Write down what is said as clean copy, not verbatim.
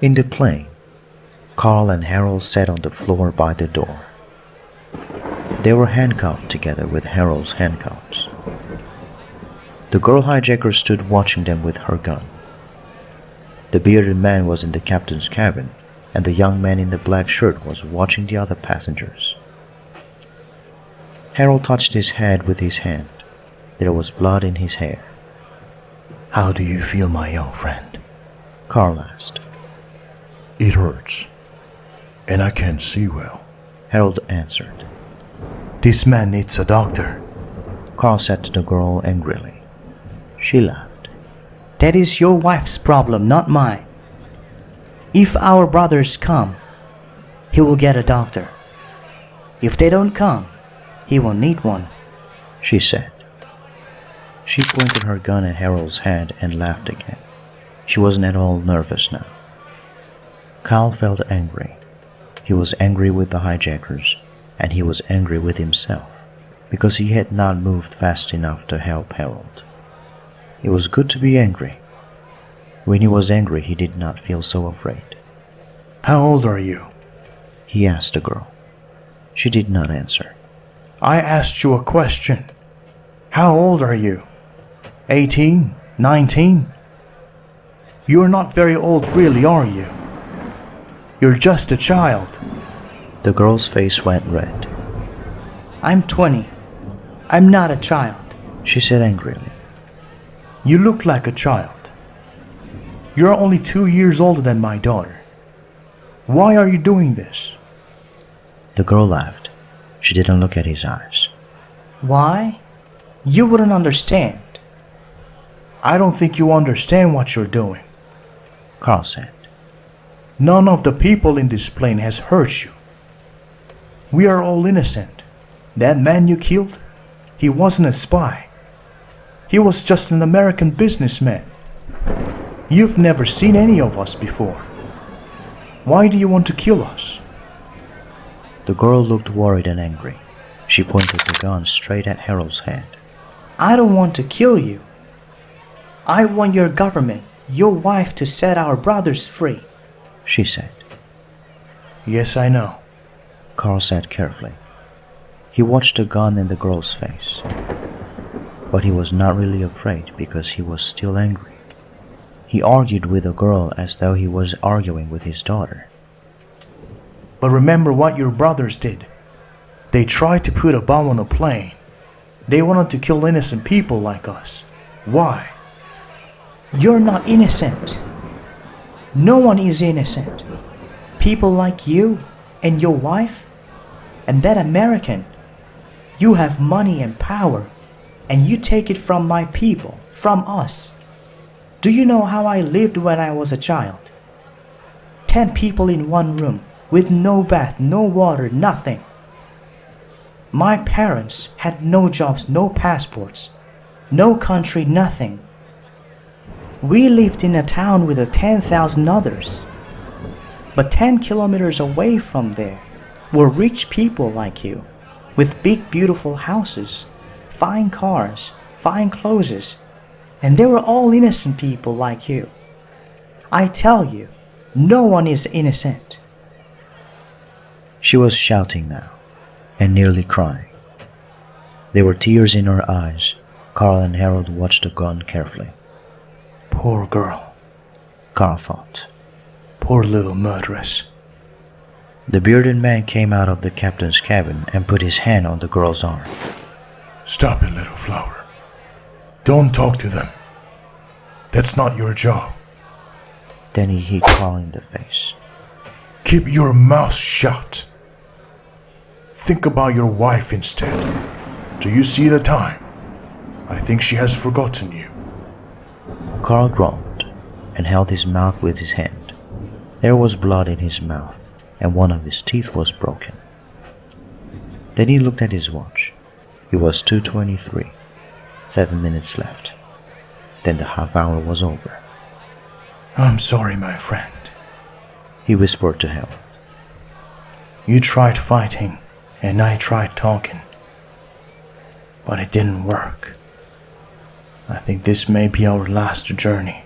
In the plane, Carl and Harold sat on the floor by the door. They were handcuffed together with Harold's handcuffs. The girl hijacker stood watching them with her gun. The bearded man was in the captain's cabin, and the young man in the black shirt was watching the other passengers. Harold touched his head with his hand. There was blood in his hair. "How do you feel, my young friend?" Carl asked. "It hurts, and I can't see well," Harold answered. "This man needs a doctor," Carl said to the girl angrily. She laughed. "That is your wife's problem, not mine. If our brothers come, he will get a doctor. If they don't come, he won't need one," she said. She pointed her gun at Harold's head and laughed again. She wasn't at all nervous now. Carl felt angry. He was angry with the hijackers, and he was angry with himself, because he had not moved fast enough to help Harold. It was good to be angry. When he was angry, he did not feel so afraid. "How old are you?" He asked the girl. She did not answer. "I asked you a question. How old are you? 18? 19? You're not very old really, are you? You're just a child." The girl's face went red. "I'm 20. I'm not a child," She said angrily. "You look like a child. You're only 2 years older than my daughter. Why are you doing this?" The girl laughed. She didn't look at his eyes. "Why? You wouldn't understand." "I don't think you understand what you're doing. Carl said. None of the people in this plane has hurt you. We are all innocent. That man you killed, he wasn't a spy. He was just an American businessman. You've never seen any of us before. Why do you want to kill us?" The girl looked worried and angry. She pointed the gun straight at Harold's head. "I don't want to kill you. I want your government, your wife, to set our brothers free," she said. "Yes, I know," Carl said carefully. He watched the gun in the girl's face. But he was not really afraid because he was still angry. He argued with the girl as though he was arguing with his daughter. "But remember what your brothers did. They tried to put a bomb on a plane. They wanted to kill innocent people like us. Why?" "You're not innocent. No one is innocent. People like you and your wife and that American. You have money and power, and you take it from my people, from us. Do you know how I lived when I was a child? 10 people in one room, with no bath, no water, nothing. My parents had no jobs, no passports, no country, nothing. We lived in a town with 10,000 others. But 10 kilometers away from there were rich people like you, with big beautiful houses, fine cars, fine clothes, and they were all innocent people like you. I tell you, no one is innocent." She was shouting now, and nearly crying. There were tears in her eyes. Carl and Harold watched the gun carefully. "Poor girl," Carl thought. "Poor little murderess." The bearded man came out of the captain's cabin and put his hand on the girl's arm. "Stop it, little flower. Don't talk to them. That's not your job. Then he hit Carl in the face. Keep your mouth shut. Think about your wife instead. Do you see the time? I think she has forgotten you." Carl groaned and held his mouth with his hand. There was blood in his mouth, and one of his teeth was broken. Then he looked at his watch. It was 2:23. 7 minutes left. Then the half hour was over. "I'm sorry, my friend," he whispered to Harold. "You tried fighting, and I tried talking. But it didn't work. I think this may be our last journey."